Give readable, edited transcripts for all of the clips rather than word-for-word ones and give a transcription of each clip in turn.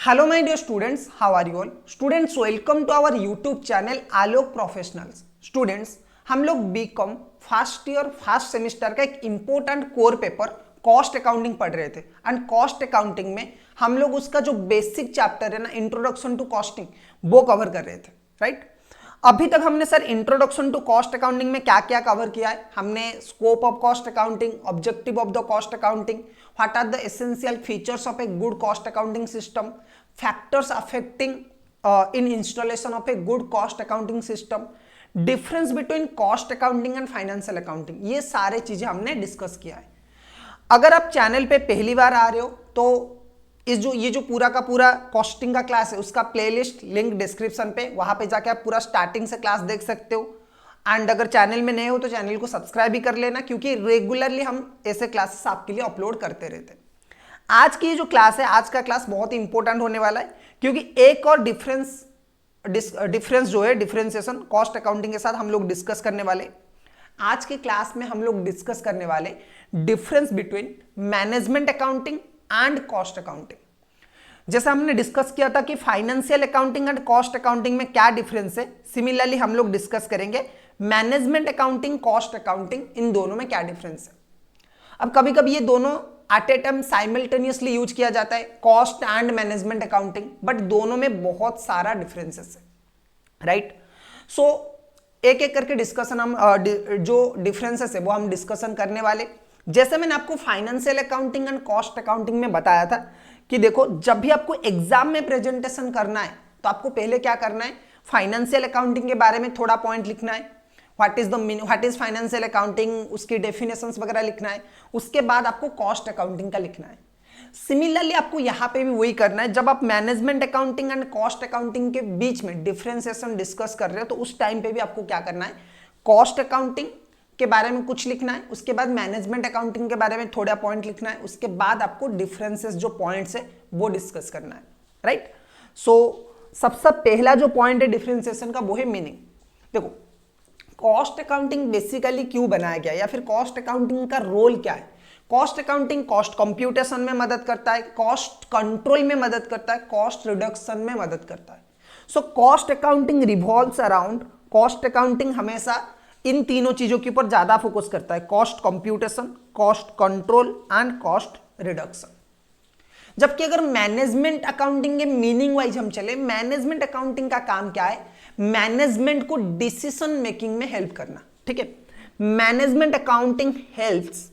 Hello my dear students, how are you all? Students, welcome to our YouTube channel Alok professionals. Students, हम लोग BCom first year first semester का एक important core paper cost accounting पढ़ रहे थे and cost accounting में हम लोग उसका जो बेसिक चैप्टर है ना, इंट्रोडक्शन टू कॉस्टिंग, वो कवर कर रहे थे, राइट। अभी तक हमने sir introduction to cost accounting में क्या क्या कवर किया है? हमने scope of cost accounting, objective of the cost accounting, what are the essential features of a good cost accounting system, factors affecting in installation of a good cost accounting system, difference between cost accounting and financial accounting, ये सारे चीजें हमने discuss किया है। अगर आप channel पे पहली बार आ रहे हो तो ये जो पूरा का पूरा कॉस्टिंग का क्लास है उसका प्लेलिस्ट लिंक डिस्क्रिप्शन पे, वहां पे जाके आप पूरा स्टार्टिंग से क्लास देख सकते हो। एंड अगर चैनल में नए हो तो चैनल को सब्सक्राइब भी कर लेना, क्योंकि रेगुलरली हम ऐसे क्लासेस आपके लिए अपलोड करते रहते हैं। आज की ये जो क्लास है, आज का क्लास बहुत ही इंपॉर्टेंट होने वाला है, क्योंकि एक और डिफरेंस जो है, डिफरेंशिएशन कॉस्ट अकाउंटिंग के साथ हम लोग डिस्कस करने वाले। आज की क्लास में हम लोग डिस्कस करने वाले difference between management accounting and cost accounting. जैसा हमने डिस्कस किया था कि financial accounting and cost accounting में क्या डिफरेंस है, सिमिलरली हम लोग डिस्कस करेंगे मैनेजमेंट अकाउंटिंग, कॉस्ट अकाउंटिंग, इन दोनों में क्या डिफरेंस है। अब कभी कभी ये दोनों at a time simultaneously use किया जाता है, cost and management accounting, but दोनों में बहुत सारा डिफरेंसेस है, राइट। सो एक एक करके डिस्कशन हम जो डिफरेंसेस है वो हम डिस्कशन करने वाले। जैसे मैंने आपको financial accounting and cost accounting में बताया था कि देखो, जब भी आपको एग्जाम में प्रेजेंटेशन करना है तो आपको पहले क्या करना है, फाइनेंशियल अकाउंटिंग के बारे में थोड़ा पॉइंट लिखना है, व्हाट इज फाइनेंशियल अकाउंटिंग, उसकी डेफिनेशंस वगैरह लिखना है। उसके बाद आपको कॉस्ट अकाउंटिंग का लिखना है। सिमिलरली आपको यहां पे भी वही करना है। जब आप management accounting and cost accounting के बीच में डिफरेंशिएशन डिस्कस कर रहे हो तो उस टाइम पे भी आपको क्या करना है, कॉस्ट अकाउंटिंग के बारे में कुछ लिखना है, उसके बाद मैनेजमेंट अकाउंटिंग के बारे में थोड़ा पॉइंट लिखना है, उसके बाद आपको डिफरेंसेस जो पॉइंट्स है वो डिस्कस करना है, राइट। सो सबसे पहला जो पॉइंट है डिफरेंशिएशन का वो है मीनिंग। देखो, कॉस्ट अकाउंटिंग बेसिकली क्यों बनाया गया या फिर कॉस्ट अकाउंटिंग का रोल क्या है। कॉस्ट अकाउंटिंग कॉस्ट कंप्यूटेशन में मदद करता है, कॉस्ट कंट्रोल में मदद करता है, कॉस्ट रिडक्शन में मदद करता है। So cost accounting revolves around, cost accounting हमेशा इन तीनों चीजों के ऊपर ज्यादा फोकस करता है, cost computation, cost control and cost reduction. जबकि अगर मैनेजमेंट अकाउंटिंग के मीनिंग वाइज हम चले, मैनेजमेंट अकाउंटिंग का काम क्या है, मैनेजमेंट को डिसीजन मेकिंग में हेल्प करना, ठीक है। Management accounting helps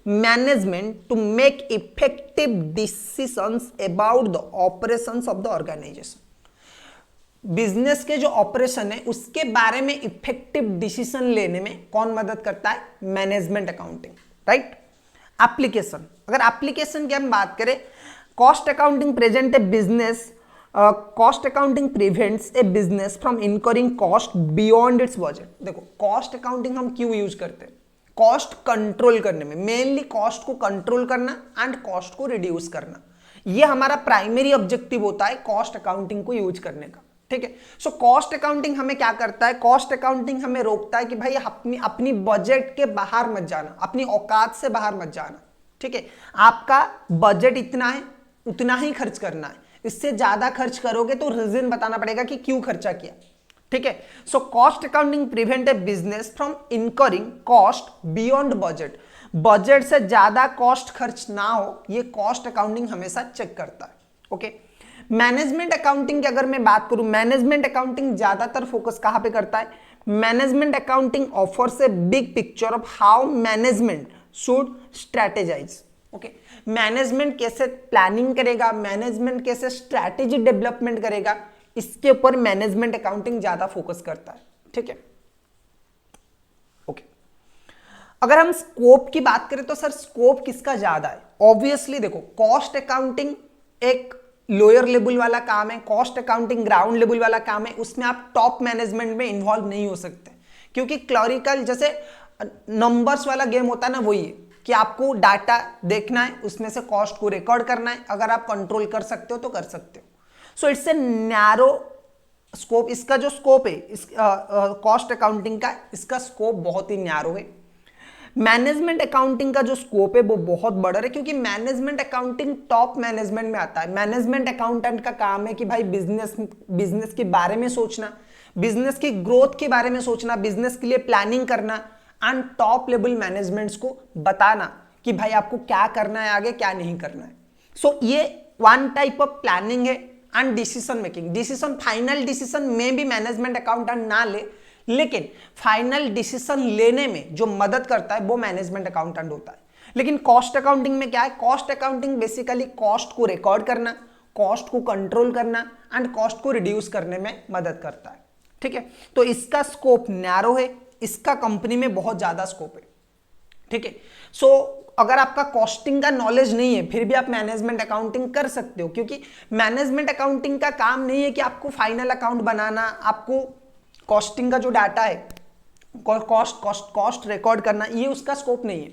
management to make effective decisions about the operations of the organisation. Business के जो ऑपरेशन है उसके बारे में इफेक्टिव डिसीजन लेने में कौन मदद करता है, मैनेजमेंट अकाउंटिंग, राइट। एप्लीकेशन, अगर एप्लीकेशन की हम बात करें, cost accounting present A business, cost accounting prevents A business from incurring cost beyond it's budget. देखो, कॉस्ट अकाउंटिंग हम क्यों यूज करते हैं, कॉस्ट कंट्रोल करने में, मेनली कॉस्ट को कंट्रोल करना एंड कॉस्ट को रिड्यूस करना, ये हमारा प्राइमरी ऑब्जेक्टिव होता है कॉस्ट अकाउंटिंग को यूज करने का, ठीक है। सो कॉस्ट अकाउंटिंग हमें क्या करता है, कॉस्ट अकाउंटिंग हमें रोकता है कि भाई अपनी बजट के बाहर मत जाना, अपनी औकात से बाहर मत जाना, ठीक है। आपका बजट इतना है, उतना ही खर्च करना है, इससे ज्यादा खर्च करोगे तो रीजन बताना पड़ेगा कि क्यों खर्चा किया, ठीक है। So cost accounting prevent A business from incurring cost beyond budget, budget से ज्यादा कॉस्ट खर्च ना हो, ये कॉस्ट अकाउंटिंग हमेशा चेक करता है, ओके। मैनेजमेंट अकाउंटिंग की अगर मैं बात करूं, मैनेजमेंट अकाउंटिंग ज्यादातर फोकस कहां पे करता है, management accounting offers a big picture of how management should strategise, okay. Management कैसे प्लानिंग करेगा, मैनेजमेंट कैसे स्ट्रैटेजी डेवलपमेंट करेगा, इसके ऊपर मैनेजमेंट अकाउंटिंग ज्यादा फोकस करता है, ठीक है, ओके। अगर हम स्कोप की बात करें तो सर स्कोप किसका ज्यादा है, ऑब्वियसली देखो, कॉस्ट अकाउंटिंग एक लोअर लेवल वाला काम है, कॉस्ट अकाउंटिंग ग्राउंड लेवल वाला काम है, उसमें आप टॉप मैनेजमेंट में इन्वॉल्व नहीं हो सकते, क्योंकि क्लरिकल जैसे नंबर्स वाला गेम होता है ना, वही है कि आपको डाटा देखना है, उसमें से कॉस्ट को रिकॉर्ड करना है, अगर आप कंट्रोल कर सकते हो तो कर सकते हो। So it's a narrow scope, इसका जो स्कोप है इस कॉस्ट अकाउंटिंग का, इसका स्कोप बहुत ही नैरो है। मैनेजमेंट अकाउंटिंग का जो स्कोप है वो बहुत बड़ा है, क्योंकि मैनेजमेंट अकाउंटिंग टॉप मैनेजमेंट में आता है। मैनेजमेंट अकाउंटेंट का काम है कि भाई बिजनेस के बारे में सोचना, बिजनेस की ग्रोथ के बारे में सोचना, बिजनेस के लिए प्लानिंग करना एंड टॉप लेवल मैनेजमेंट्स को बताना कि भाई आपको क्या करना है आगे, क्या नहीं करना है। सो ये वन टाइप ऑफ प्लानिंग है and decision making. Decision, final decision में भी मैनेजमेंट अकाउंटेंट ना ले, लेकिन फाइनल डिसीजन लेने में जो मदद करता है वो मैनेजमेंट अकाउंटेंट होता है। लेकिन कॉस्ट अकाउंटिंग में क्या है? कॉस्ट अकाउंटिंग बेसिकली कॉस्ट को रिकॉर्ड करना, कॉस्ट को कंट्रोल करना एंड कॉस्ट को रिड्यूस करने में मदद करता है। ठीक है, तो इसका स्कोप नैरो है, इसका कंपनी में बहुत ज्यादा स्कोप है। ठीक है, सो अगर आपका कॉस्टिंग का नॉलेज नहीं है फिर भी आप मैनेजमेंट अकाउंटिंग कर सकते हो, क्योंकि मैनेजमेंट अकाउंटिंग का काम नहीं है कि आपको फाइनल अकाउंट बनाना, आपको कॉस्टिंग का जो डाटा है कॉस्ट रिकॉर्ड करना, ये उसका स्कोप नहीं है।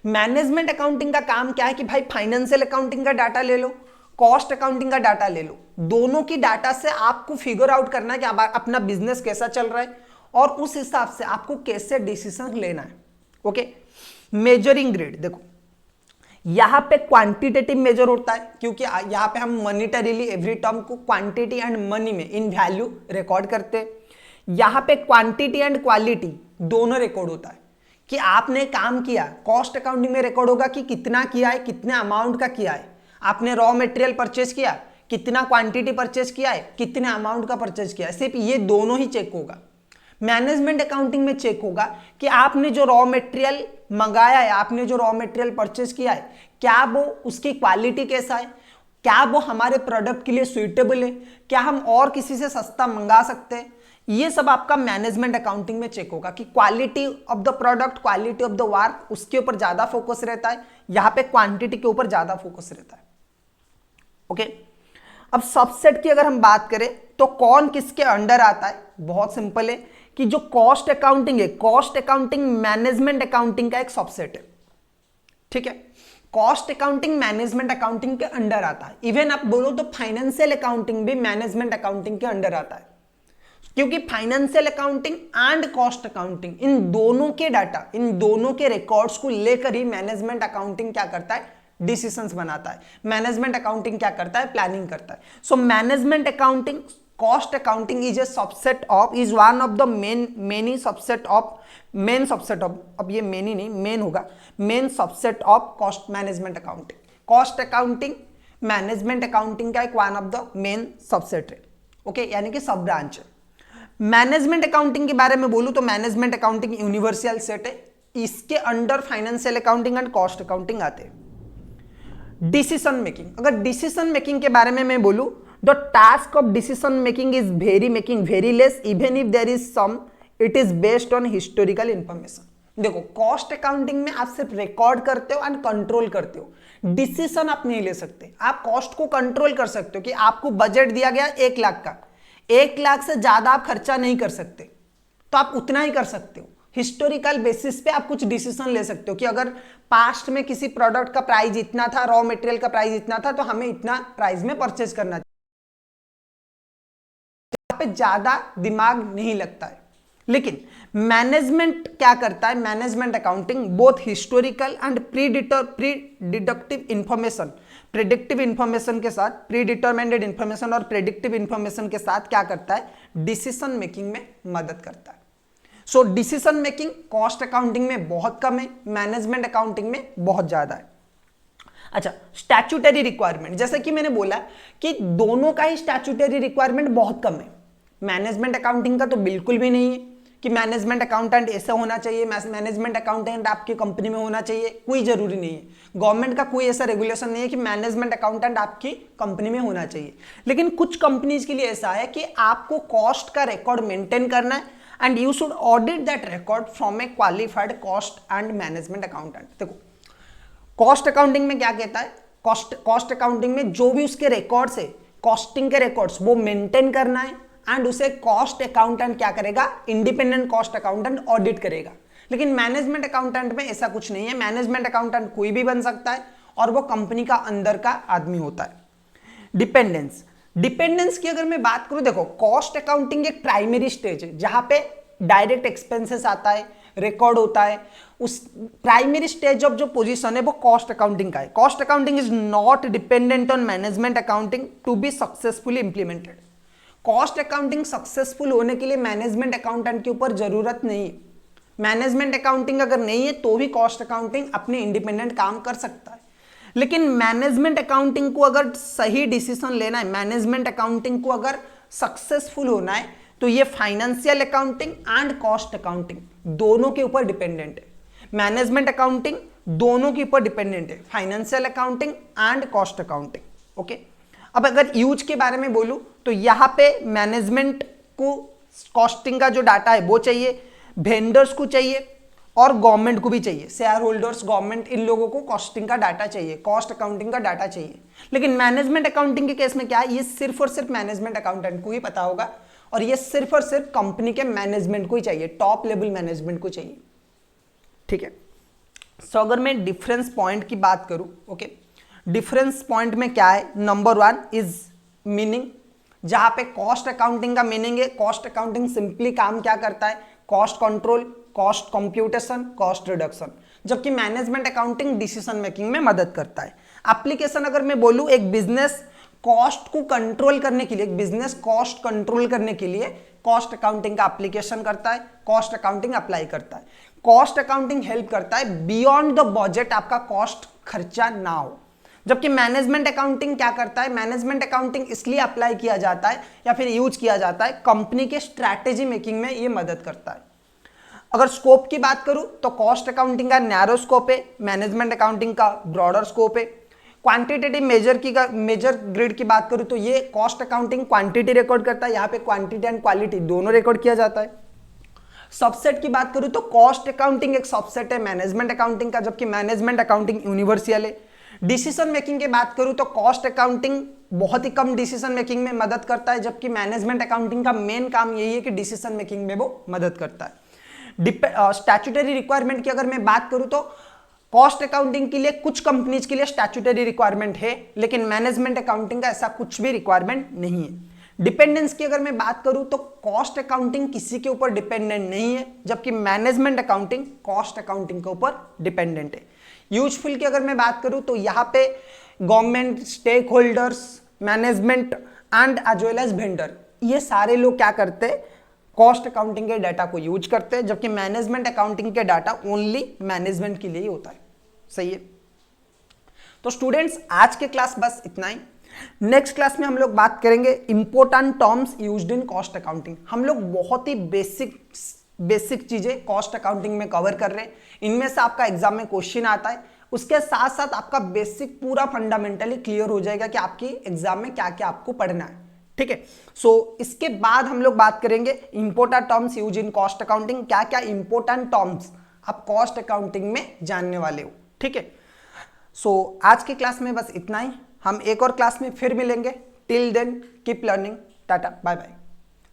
मैनेजमेंट अकाउंटिंग का काम क्या है कि भाई फाइनेंशियल अकाउंटिंग का डाटा ले लो, कॉस्ट अकाउंटिंग का डाटा ले लो, दोनों की डाटा से आपको फिगर आउट करना है कि अपना बिजनेस कैसा चल रहा है और उस हिसाब से आपको कैसे डिसीजन लेना है। ओके, मेजरिंग ग्रेड, देखो यहां पे क्वांटिटेटिव मेजर होता है, क्योंकि यहां पे हम मॉनिटरीली एवरी टर्म को क्वांटिटी एंड मनी में इन वैल्यू रिकॉर्ड करते हैं। यहां पे क्वांटिटी एंड क्वालिटी दोनों रिकॉर्ड होता है कि आपने काम किया। कॉस्ट अकाउंटिंग में रिकॉर्ड होगा कि कितना किया है, कितने अमाउंट का किया है, आपने रॉ मटेरियल परचेज किया, कितना क्वांटिटी परचेज किया है, कितने अमाउंट का परचेज किया है, सिर्फ ये दोनों ही चेक होगा। मैनेजमेंट अकाउंटिंग में चेक होगा कि आपने जो रॉ मटेरियल मंगाया है, आपने जो रॉ मटेरियल परचेज किया है, क्या वो उसकी क्वालिटी कैसा है, क्या वो हमारे प्रोडक्ट के लिए सुइटेबल है, क्या हम और किसी से सस्ता मंगा सकते हैं, ये सब आपका मैनेजमेंट अकाउंटिंग में चेक होगा कि quality of the product, quality of the work, उसके ऊपर ज्यादा फोकस रहता है, यहां पे क्वांटिटी के ऊपर ज्यादा फोकस रहता है। ओके, अब सबसेट की अगर हम बात करें तो कौन किसके अंडर आता है? बहुत सिंपल है कि जो कॉस्ट अकाउंटिंग है, कॉस्ट अकाउंटिंग मैनेजमेंट अकाउंटिंग का एक सबसेट है। ठीक है, कॉस्ट अकाउंटिंग मैनेजमेंट अकाउंटिंग के अंडर आता है। इवन आप बोलो तो फाइनेंशियल अकाउंटिंग भी मैनेजमेंट अकाउंटिंग के अंडर आता है, क्योंकि financial accounting and cost accounting, इन दोनों के डाटा, इन दोनों के रिकॉर्ड्स को लेकर ही मैनेजमेंट अकाउंटिंग क्या करता है? डिसीजंस बनाता है। मैनेजमेंट अकाउंटिंग क्या करता है? प्लानिंग करता है। So management accounting, cost accounting is a subset of, is one of the main subset of, अब ये मेनी नहीं, मेन होगा, main subset of cost management accounting. Cost accounting management accounting का एक one of the main subset है। Okay, यानी कि सब ब्रांच है। मैनेजमेंट अकाउंटिंग के बारे में बोलूं तो मैनेजमेंट अकाउंटिंग यूनिवर्सल सेट है, इसके under financial accounting and cost accounting आते हैं। डिसीजन मेकिंग, अगर डिसीजन मेकिंग के बारे में मैं बोलूं, the task of decision making is very less, even if there is some, it is based on historical information. देखो, कॉस्ट अकाउंटिंग में आप सिर्फ रिकॉर्ड करते हो एंड कंट्रोल करते हो, डिसीजन आप नहीं ले सकते। आप कॉस्ट को कंट्रोल कर सकते हो कि आपको बजट दिया गया 1 लाख का, 1 लाख से ज्यादा आप खर्चा नहीं कर सकते, तो आप उतना ही कर सकते हो। हिस्टोरिकल बेसिस पे आप कुछ डिसीजन ले सकते हो कि अगर पास्ट में किसी प्रोडक्ट का प्राइस इतना था, रॉ मटेरियल का प्राइस इतना था, तो हमें इतना प्राइस में परचेज करना चाहिए। यहाँ पे ज्यादा दिमाग नहीं लगता है। लेकिन मैनेजमेंट क्या करता है? Management accounting both historical and predictive information के साथ, प्रीडिटरमाइंड इंफॉर्मेशन और प्रेडिक्टिव इंफॉर्मेशन के साथ क्या करता है? डिसीजन मेकिंग में मदद करता है। So decision making cost accounting में बहुत कम है, मैनेजमेंट अकाउंटिंग में बहुत ज्यादा है। अच्छा, स्टैट्यूटरी रिक्वायरमेंट, जैसे कि मैंने बोला कि दोनों का ही स्टैट्यूटरी रिक्वायरमेंट बहुत कम है। मैनेजमेंट अकाउंटिंग का तो बिल्कुल भी नहीं है कि मैनेजमेंट अकाउंटेंट ऐसा होना चाहिए, मैनेजमेंट अकाउंटेंट आपकी कंपनी में होना चाहिए, कोई जरूरी नहीं है। गवर्नमेंट का कोई ऐसा रेगुलेशन नहीं है कि मैनेजमेंट अकाउंटेंट आपकी कंपनी में होना चाहिए। लेकिन कुछ कंपनीज के लिए ऐसा है कि आपको कॉस्ट का रिकॉर्ड मेंटेन करना है and you should audit that record from A qualified cost and management accountant. देखो, कॉस्ट अकाउंटिंग में क्या कहता है? कॉस्ट अकाउंटिंग में जो भी उसके रिकॉर्ड्स है, कॉस्टिंग के रिकॉर्ड्स, वो मेंटेन करना है एंड उसे कॉस्ट अकाउंटेंट क्या करेगा? इंडिपेंडेंट कॉस्ट अकाउंटेंट ऑडिट करेगा। लेकिन मैनेजमेंट अकाउंटेंट में ऐसा कुछ नहीं है। मैनेजमेंट अकाउंटेंट कोई भी बन सकता है और वो कंपनी का अंदर का आदमी होता है। डिपेंडेंस की अगर मैं बात करूं, देखो कॉस्ट अकाउंटिंग एक प्राइमरी स्टेज है जहां पे डायरेक्ट एक्सपेंसेस आता है, रिकॉर्ड होता है, उस प्राइमरी स्टेज ऑफ जो पोजीशन है वो कॉस्ट अकाउंटिंग का है। Cost accounting is not dependent on management accounting to be successfully implemented. Cost accounting successful होने के लिए मैनेजमेंट अकाउंटेंट के ऊपर जरूरत नहीं है। मैनेजमेंट अकाउंटिंग अगर नहीं है तो भी कॉस्ट अकाउंटिंग अपने इंडिपेंडेंट काम कर सकता है। लेकिन मैनेजमेंट अकाउंटिंग को अगर सही डिसीजन लेना है, मैनेजमेंट अकाउंटिंग को अगर सक्सेसफुल होना है, तो ये financial accounting and cost accounting दोनों के ऊपर डिपेंडेंट है। मैनेजमेंट अकाउंटिंग दोनों के ऊपर डिपेंडेंट है, financial accounting and cost accounting. Okay, अब अगर यूज के बारे में बोलूं तो यहां पे मैनेजमेंट को कॉस्टिंग का जो डाटा है वो चाहिए, वेंडर्स को चाहिए और गवर्नमेंट को भी चाहिए, शेयर होल्डर्स, गवर्नमेंट, इन लोगों को कॉस्टिंग का डाटा चाहिए, कॉस्ट अकाउंटिंग का डाटा चाहिए। लेकिन मैनेजमेंट अकाउंटिंग के केस में क्या है, ये सिर्फ और सिर्फ मैनेजमेंट अकाउंटेंट को ही पता होगा और ये सिर्फ और सिर्फ कंपनी के मैनेजमेंट को ही चाहिए, टॉप लेवल मैनेजमेंट को चाहिए। ठीक है, सो अगर मैं डिफरेंस पॉइंट की बात करूं, ओके, डिफरेंस पॉइंट में क्या है, नंबर 1 इज मीनिंग, जहां पे कॉस्ट अकाउंटिंग का मीनिंग है, कॉस्ट अकाउंटिंग सिंपली काम क्या करता है, cost control, cost computation, cost reduction, जबकि मैनेजमेंट अकाउंटिंग डिसीजन मेकिंग में मदद करता है। एप्लीकेशन अगर मैं बोलूं, एक बिजनेस कॉस्ट को कंट्रोल करने के लिए, एक बिजनेस कॉस्ट कंट्रोल करने के लिए कॉस्ट अकाउंटिंग का एप्लीकेशन करता है, कॉस्ट अकाउंटिंग अप्लाई करता है। कॉस्ट अकाउंटिंग हेल्प करता है बियॉन्ड द बजट आपका कॉस्ट खर्चा ना हो, जबकि मैनेजमेंट अकाउंटिंग क्या करता है, मैनेजमेंट अकाउंटिंग इसलिए अप्लाई किया जाता है या फिर यूज किया जाता है, कंपनी के स्ट्रैटेजी मेकिंग में ये मदद करता है। अगर स्कोप की बात करूं तो कॉस्ट अकाउंटिंग का नैरो स्कोप है, मैनेजमेंट अकाउंटिंग का ब्रॉडर स्कोप है। क्वांटिटेटिव मेजर ग्रिड की बात करूं तो ये कॉस्ट अकाउंटिंग क्वांटिटी रिकॉर्ड करता है, यहाँ पे क्वांटिटी एंड क्वालिटी दोनों रिकॉर्ड किया जाता है। सबसेट की बात करूं तो कॉस्ट अकाउंटिंग एक सबसेट है मैनेजमेंट अकाउंटिंग का, जबकि मैनेजमेंट अकाउंटिंग यूनिवर्सल है। डिसीजन मेकिंग की बात करूं तो कॉस्ट अकाउंटिंग बहुत ही कम डिसीजन मेकिंग में मदद करता है, जबकि मैनेजमेंट अकाउंटिंग का मेन काम यही है कि डिसीजन मेकिंग में वो मदद करता है। स्टैट्यूटरी रिक्वायरमेंट की अगर मैं बात करूं तो कॉस्ट अकाउंटिंग के लिए कुछ कंपनीज के लिए स्टैट्यूटरी रिक्वायरमेंट है, लेकिन मैनेजमेंट अकाउंटिंग का ऐसा कुछ भी रिक्वायरमेंट नहीं है। डिपेंडेंस की अगर मैं बात करूं तो कॉस्ट अकाउंटिंग किसी के ऊपर डिपेंडेंट नहीं है, जबकि मैनेजमेंट अकाउंटिंग कॉस्ट अकाउंटिंग के ऊपर डिपेंडेंट है। यूजफुल की अगर मैं बात करूं तो यहाँ पे government, stakeholders, management and as well as vendor, ये सारे लोग क्या करते हैं, कॉस्ट अकाउंटिंग के डाटा को यूज करते हैं, जबकि मैनेजमेंट अकाउंटिंग के डाटा ओनली मैनेजमेंट के लिए ही होता है। सही है। तो स्टूडेंट्स आज के क्लास बस इतना ही। नेक्स्ट क्लास में हम लोग बात करेंगे important terms used in cost accounting. हम लोग बहुत ही बेसिक चीजें कॉस्ट अकाउंटिंग में कवर कर रहे हैं, इनमें से आपका एग्जाम में क्वेश्चन आता है, उसके साथ साथ आपका बेसिक पूरा फंडामेंटली क्लियर हो जाएगा कि आपकी एग्जाम में क्या क्या आपको पढ़ना है। ठीक है, सो इसके बाद हम लोग बात करेंगे important terms use in cost accounting, क्या क्या इंपॉर्टेंट टर्म्स आप कॉस्ट अकाउंटिंग में जानने वाले हो। ठीक है, सो आज की क्लास में बस इतना ही, हम एक और क्लास में फिर मिलेंगे। Till then keep learning, tata bye bye.